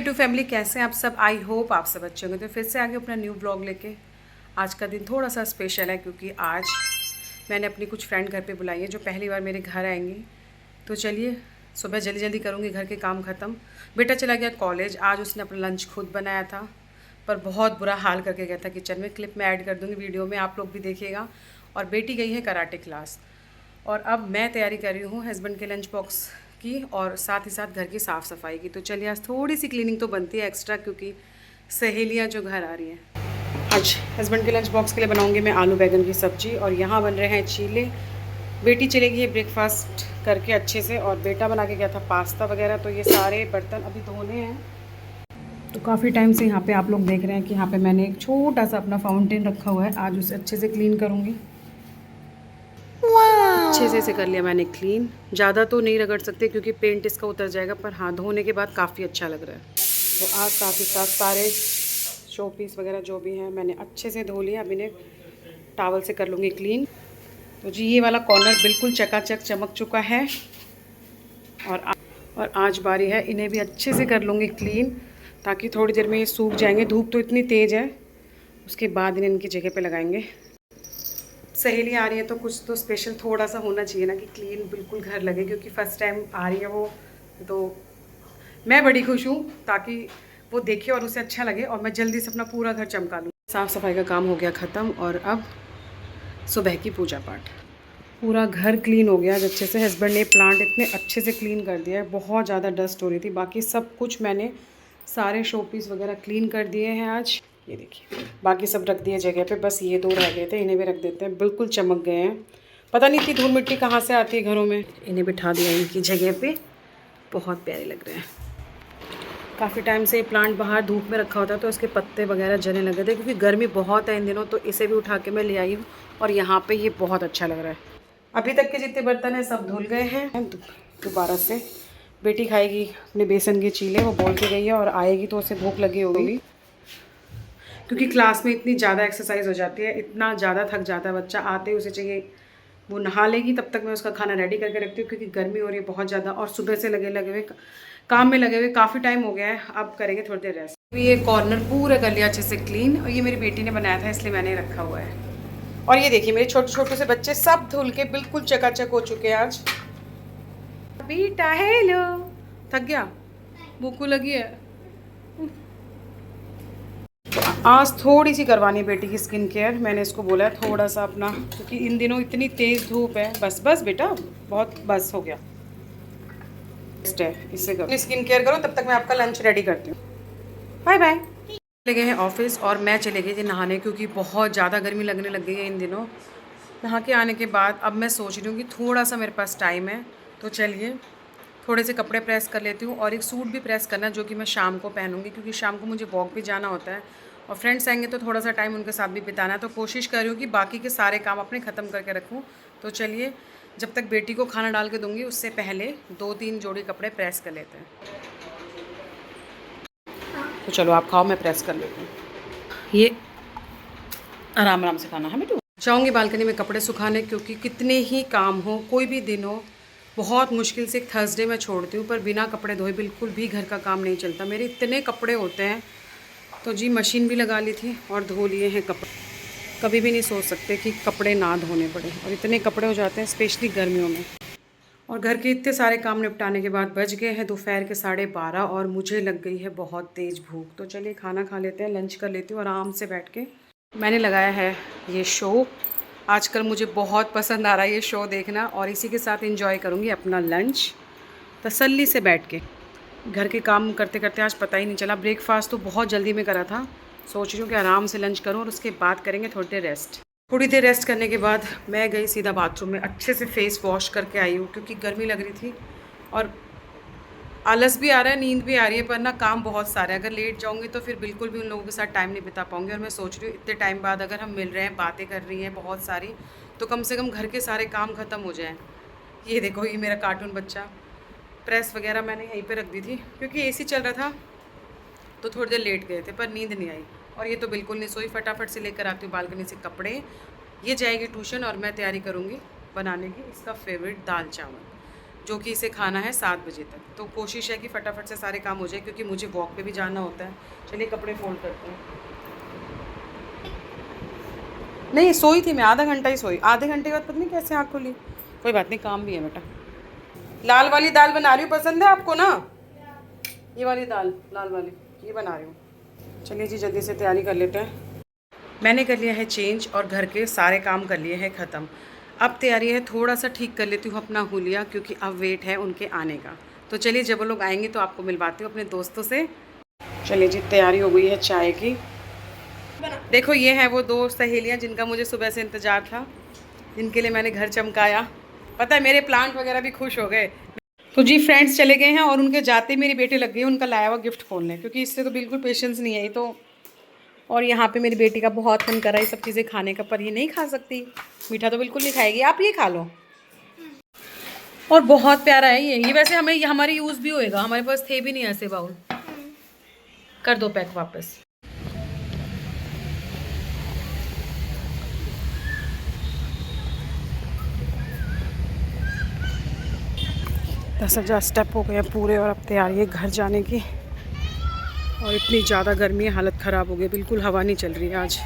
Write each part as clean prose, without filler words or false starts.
YouTube family, कैसे हैं आप सब। आई होप आप सब अच्छे होंगे। तो फिर से आगे अपना न्यू ब्लॉग लेके। आज का दिन थोड़ा सा स्पेशल है क्योंकि आज मैंने अपनी कुछ फ्रेंड घर पे बुलाई है जो पहली बार मेरे घर आएंगी। तो चलिए सुबह जल्दी जल्दी करूँगी घर के काम ख़त्म। बेटा चला गया कॉलेज, आज उसने अपना लंच खुद बनाया था पर बहुत बुरा हाल करके गया था किचन में। क्लिप में ऐड कर दूँगी वीडियो में, आप लोग भी देखिएगा। और बेटी गई है कराटे क्लास और अब मैं तैयारी कर रही हूँ हस्बैंड के लंच बॉक्स की और साथ ही साथ घर की साफ़ सफाई की। तो चलिए आज थोड़ी सी क्लीनिंग तो बनती है एक्स्ट्रा क्योंकि सहेलियाँ जो घर आ रही हैं। आज हस्बैंड के लंच बॉक्स के लिए बनाऊंगी मैं आलू बैगन की सब्ज़ी और यहाँ बन रहे हैं चीले। बेटी चलेगी है ब्रेकफास्ट करके अच्छे से और बेटा बना के गया था पास्ता वगैरह। तो ये सारे बर्तन अभी धोने हैं। तो काफ़ी टाइम से यहाँ पे आप लोग देख रहे हैं कि यहाँ पे मैंने एक छोटा सा अपना फाउंटेन रखा हुआ है। आज उसे अच्छे से क्लीन करूँगी। अच्छे से इसे कर लिया मैंने क्लीन। ज़्यादा तो नहीं रगड़ सकते क्योंकि पेंट इसका उतर जाएगा, पर हाँ धोने के बाद काफ़ी अच्छा लग रहा है। तो आज साथ ही साथ सारे शो पीस वगैरह जो भी हैं मैंने अच्छे से धो लिया। अब इन्हें टॉवल से कर लूँगी क्लीन। तो जी ये वाला कॉर्नर बिल्कुल चकाचक चमक चुका है और आज बारी है इन्हें भी अच्छे से कर लूँगी क्लीन ताकि थोड़ी देर में ये सूख जाएंगे। धूप तो इतनी तेज़ है, उसके बाद इन्हें इनकी जगह पे लगाएंगे। सहेली आ रही है तो कुछ तो स्पेशल थोड़ा सा होना चाहिए ना कि क्लीन बिल्कुल घर लगे, क्योंकि फ़र्स्ट टाइम आ रही है वो। तो मैं बड़ी खुश हूँ ताकि वो देखे और उसे अच्छा लगे और मैं जल्दी से अपना पूरा घर चमका लूँ। साफ़ सफाई का काम हो गया ख़त्म और अब सुबह की पूजा पाठ। पूरा घर क्लीन हो गया आज अच्छे से। हस्बैंड ने प्लांट इतने अच्छे से क्लीन कर दिया है, बहुत ज़्यादा डस्ट हो रही थी। बाकी सब कुछ मैंने सारे शो पीस वगैरह क्लीन कर दिए हैं आज। ये देखिए बाकी सब रख दिए जगह पे, बस ये दो रह गए थे, इन्हें भी रख देते हैं। बिल्कुल चमक गए हैं, पता नहीं थी धूल मिट्टी कहाँ से आती है घरों में। इन्हें बिठा दिया इनकी जगह पे, बहुत प्यारे लग रहे हैं। काफ़ी टाइम से ये प्लांट बाहर धूप में रखा होता है तो इसके पत्ते वगैरह जलने लगे थे क्योंकि गर्मी बहुत है इन दिनों। तो इसे भी उठा के मैं ले आई हूँ और यहाँ पर ये बहुत अच्छा लग रहा है। अभी तक के जितने बर्तन हैं सब धुल गए हैं। दोबारा से बेटी खाएगी अपने बेसन के चीले, वो बोल के गई है और आएगी तो उसे भूख लगी होगी क्योंकि क्लास में इतनी ज़्यादा एक्सरसाइज हो जाती है, इतना ज़्यादा थक जाता है बच्चा। आते ही उसे चाहिए वो नहा लेगी, तब तक मैं उसका खाना रेडी करके रखती हूँ क्योंकि गर्मी हो रही है बहुत ज़्यादा और सुबह से लगे हुए काम में लगे हुए काफ़ी टाइम हो गया है। अब करेंगे थोड़ी देर रेस्ट। ये कॉर्नर पूरा कर लिया अच्छे से क्लीन और ये मेरी बेटी ने बनाया था इसलिए मैंने रखा हुआ है। और ये देखिए मेरे छोटे छोटे से बच्चे सब धुल के बिल्कुल चकाचक हो चुके हैं आज। बेटा हेलो, थक गया, भूख लगी है। आज थोड़ी सी करवानी है बेटी की स्किन केयर। मैंने इसको बोला है थोड़ा सा अपना, क्योंकि इन दिनों इतनी तेज़ धूप है। बस बस बेटा बहुत बस हो गया है, इससे करो स्किन केयर करो, तब तक मैं आपका लंच रेडी करती हूँ। Bye bye. चले गए हैं ऑफिस और मैं चले गई थी नहाने क्योंकि बहुत ज़्यादा गर्मी लगने लग गई है इन दिनों। नहा के आने के बाद अब मैं सोच रही हूँ कि थोड़ा सा मेरे पास टाइम है तो चलिए थोड़े से कपड़े प्रेस कर लेती हूँ और एक सूट भी प्रेस करना जो कि मैं शाम को पहनूंगी क्योंकि शाम को मुझे वॉक भी जाना होता है और फ्रेंड्स आएंगे तो थोड़ा सा टाइम उनके साथ भी बिताना है। तो कोशिश कर रही हूँ कि बाकी के सारे काम अपने ख़त्म करके रखूँ। तो चलिए जब तक बेटी को खाना डाल के दूँगी उससे पहले 2-3 जोड़ी कपड़े प्रेस कर लेते हैं। तो चलो आप खाओ, मैं प्रेस कर लेती हूँ। ये आराम आराम से खाना है बेटू। जाऊँगी बालकनी में कपड़े सुखाने क्योंकि कितने ही काम हो, कोई भी दिन हो, बहुत मुश्किल से थर्सडे मैं छोड़ती हूँ पर बिना कपड़े धोए बिल्कुल भी घर का काम नहीं चलता। मेरे इतने कपड़े होते हैं तो जी मशीन भी लगा ली थी और धो लिए हैं कपड़े। कभी भी नहीं सोच सकते कि कपड़े ना धोने पड़े और इतने कपड़े हो जाते हैं स्पेशली गर्मियों में। और घर के इतने सारे काम निपटाने के बाद बज गए हैं दोपहर के 12:30 और मुझे लग गई है बहुत तेज़ भूख। तो चलिए खाना खा लेते हैं, लंच कर लेती हूँ आराम से बैठ के। मैंने लगाया है ये शो, आजकल मुझे बहुत पसंद आ रहा है ये शो देखना और इसी के साथ एंजॉय करूँगी अपना लंच तसल्ली से बैठ के। घर के काम करते करते आज पता ही नहीं चला। ब्रेकफास्ट तो बहुत जल्दी में करा था, सोच रही हूँ कि आराम से लंच करूँ और उसके बाद करेंगे थोड़ी देर रेस्ट। थोड़ी देर रेस्ट करने के बाद मैं गई सीधा बाथरूम में, अच्छे से फेस वॉश करके आई हूँ क्योंकि गर्मी लग रही थी और आलस भी आ रहा है, नींद भी आ रही है, पर ना काम बहुत सारे हैं। अगर लेट जाऊँगी तो फिर बिल्कुल भी उन लोगों के साथ टाइम नहीं बिता पाऊँगी। और मैं सोच रही हूँ इतने टाइम बाद अगर हम मिल रहे हैं, बातें कर रही हैं बहुत सारी, तो कम से कम घर के सारे काम ख़त्म हो जाएँ। ये देखो ये मेरा कार्टून बच्चा, प्रेस वगैरह मैंने यहीं पे रख दी थी क्योंकि एसी चल रहा था तो थोड़ी देर लेट गए थे पर नींद नहीं आई। और ये तो बिल्कुल नहीं सोई, फटाफट से लेकर आती हूँ बालकनी से कपड़े। ये जाएगी ट्यूशन और मैं तैयारी करूँगी बनाने की इसका फेवरेट दाल चावल। जो कि इसे खाना है 7 बजे तक। तो कोशिश है कि फटाफट से सारे काम हो जाए क्योंकि मुझे वॉक पे भी जाना होता है। चलिए कपड़े फोल्ड करते हैं। नहीं सोई थी मैं, आधा घंटा ही सोई, आधे घंटे के बाद पता नहीं कैसे आँख खुली। कोई बात नहीं, काम भी है बेटा। लाल वाली दाल बना रही हूँ, पसंद है आपको ना? ये वाली दाल, लाल वाली, ये बना रही हूँ। चलिए जी जल्दी से तैयारी कर लेते हैं। मैंने कर लिया है चेंज और घर के सारे काम कर लिए हैं ख़त्म। अब तैयारी है थोड़ा सा ठीक कर लेती हूँ अपना हुलिया, क्योंकि अब वेट है उनके आने का। तो चलिए जब वो लोग आएंगे तो आपको मिलवाती हूँ अपने दोस्तों से। चलिए जी तैयारी हो गई है चाय की। देखो ये है वो 2 सहेलियाँ जिनका मुझे सुबह से इंतज़ार था, जिनके लिए मैंने घर चमकाया। पता है मेरे प्लांट वगैरह भी खुश हो गए। तो जी फ्रेंड्स चले गए हैं और उनके जाते मेरी बेटी लग गई है उनका लाया हुआ गिफ्ट खोलने, क्योंकि इससे तो बिल्कुल पेशेंस नहीं है ये तो। और यहाँ पे मेरी बेटी का बहुत मन कर रहा है सब चीज़ें खाने का, पर ये नहीं खा सकती, मीठा तो बिल्कुल नहीं खाएगी। आप ये खा लो। और बहुत प्यारा है ये वैसे हमें हमारे यूज़ भी होएगा, हमारे पास थे भी नहीं ऐसे बाउल। कर दो पैक वापस। दस 10,000 स्टेप हो गए पूरे और अब तैयारी है घर जाने की। और इतनी ज़्यादा गर्मी है, हालत ख़राब हो गई, बिल्कुल हवा नहीं चल रही है आज।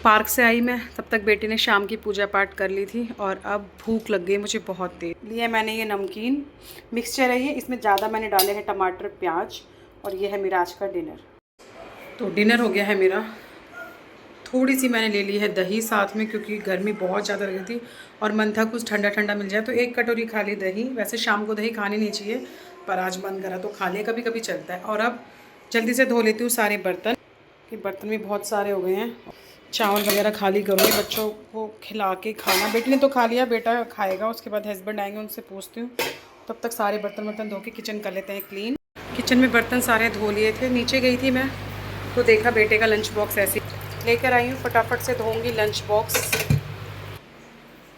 पार्क से आई मैं, तब तक बेटी ने शाम की पूजा पाठ कर ली थी और अब भूख लग गई मुझे बहुत तेज। लिए मैंने ये नमकीन मिक्सचर है, ये इसमें ज़्यादा मैंने डाले हैं टमाटर प्याज, और ये है मेरा आज का डिनर। तो डिनर हो गया है मेरा। थोड़ी सी मैंने ले ली है दही साथ में, क्योंकि गर्मी बहुत ज़्यादा लगी थी और मन था कुछ ठंडा ठंडा मिल जाए, तो 1 कटोरी खा ली दही। वैसे शाम को दही खानी नहीं चाहिए, पर आज मन करा तो खा ले, कभी कभी चलता है। और अब जल्दी से धो लेती हूँ सारे बर्तन, कि बर्तन भी बहुत सारे हो गए हैं। चावल वगैरह खाली करूँगी, बच्चों को खिला के खाना। बेटी ने तो खा लिया, बेटा खाएगा, उसके बाद हस्बैंड आएंगे उनसे पूछती हूँ। तब तक सारे बर्तन धो के किचन कर लेते हैं क्लीन। किचन में बर्तन सारे धो लिए थे, नीचे गई थी मैं तो देखा बेटे का लंच बॉक्स ऐसे लेकर आई हूँ। फटाफट से धोऊंगी लंच बॉक्स।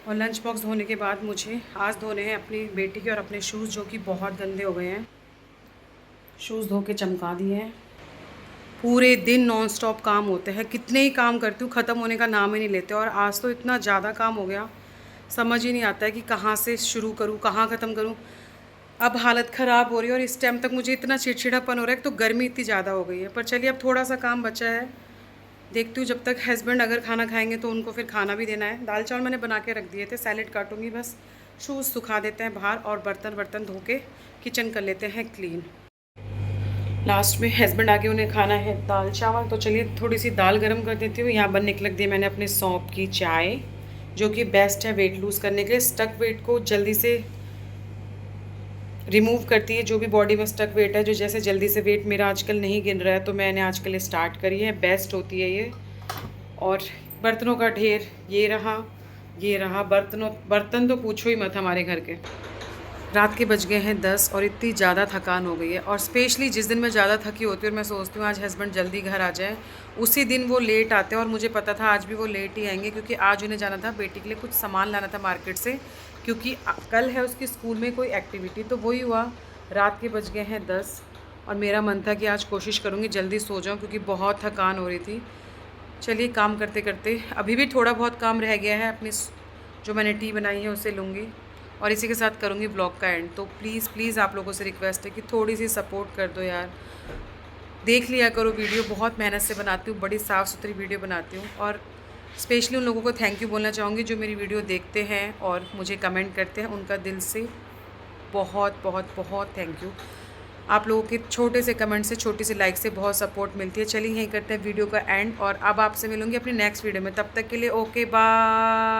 और लंच बॉक्स धोने के बाद मुझे आज धोने हैं अपनी बेटी के और अपने शूज़, जो कि बहुत गंदे हो गए हैं। शूज़ धो के चमका दिए हैं। पूरे दिन नॉन स्टॉप काम होते हैं, कितने ही काम करती हूँ, ख़त्म होने का नाम ही नहीं लेते। और आज तो इतना ज़्यादा काम हो गया, समझ ही नहीं आता है कि कहाँ से शुरू करूँ, कहाँ ख़त्म करूँ। अब हालत ख़राब हो रही है और इस टाइम तक मुझे इतना चिड़चिड़ापन हो रहा है, तो गर्मी इतनी ज़्यादा हो गई है। पर चलिए अब थोड़ा सा काम बचा है, देखती हूँ। जब तक हस्बैंड अगर खाना खाएंगे तो उनको फिर खाना भी देना है। दाल चावल मैंने बना के रख दिए थे, सैलेड काटूंगी बस। शूज़ सुखा देते हैं बाहर और बर्तन धो के किचन कर लेते हैं क्लीन। लास्ट में हस्बैंड आके उन्हें खाना है दाल चावल, तो चलिए थोड़ी सी दाल गर्म कर देती हूँ। यहाँ बनने के लग दी मैंने अपने सौंफ की चाय, जो कि बेस्ट है वेट लूज़ करने के लिए। स्टक वेट को जल्दी से रिमूव करती है, जो भी बॉडी में स्टक वेट है, जो जैसे जल्दी से वेट मेरा आजकल नहीं गिन रहा है, तो मैंने आजकल स्टार्ट करी है, बेस्ट होती है ये। और बर्तनों का ढेर ये रहा बर्तन तो पूछो ही मत हमारे घर के। रात के बज गए हैं 10 और इतनी ज़्यादा थकान हो गई है। और स्पेशली जिस दिन मैं ज़्यादा थकी होती हूँ और मैं सोचती हूँ आज हस्बैंड जल्दी घर आ जाए, उसी दिन वो लेट आते हैं। और मुझे पता था आज भी वो लेट ही आएंगे, क्योंकि आज उन्हें जाना था बेटी के लिए कुछ सामान लाना था मार्केट से, क्योंकि कल है उसकी स्कूल में कोई एक्टिविटी। तो वही हुआ, रात के बज गए हैं 10 और मेरा मन था कि आज कोशिश करूँगी जल्दी सो जाऊँ, क्योंकि बहुत थकान हो रही थी। चलिए काम करते करते अभी भी थोड़ा बहुत काम रह गया है, अपनी जो मैंने टी बनाई है उसे लूँगी और इसी के साथ करूँगी ब्लॉग का एंड। तो प्लीज़ आप लोगों से रिक्वेस्ट है कि थोड़ी सी सपोर्ट कर दो यार, देख लिया करो वीडियो। बहुत मेहनत से बनाती हूँ, बड़ी साफ़ सुथरी वीडियो बनाती हूँ। और स्पेशली उन लोगों को थैंक यू बोलना चाहूँगी जो मेरी वीडियो देखते हैं और मुझे कमेंट करते हैं, उनका दिल से बहुत बहुत बहुत थैंक यू। आप लोगों के छोटे से कमेंट से, छोटी सी लाइक से बहुत सपोर्ट मिलती है। चलिए यहीं करते हैं वीडियो का एंड और अब आपसे मिलूँगी अपनी नेक्स्ट वीडियो में। तब तक के लिए ओके बाय।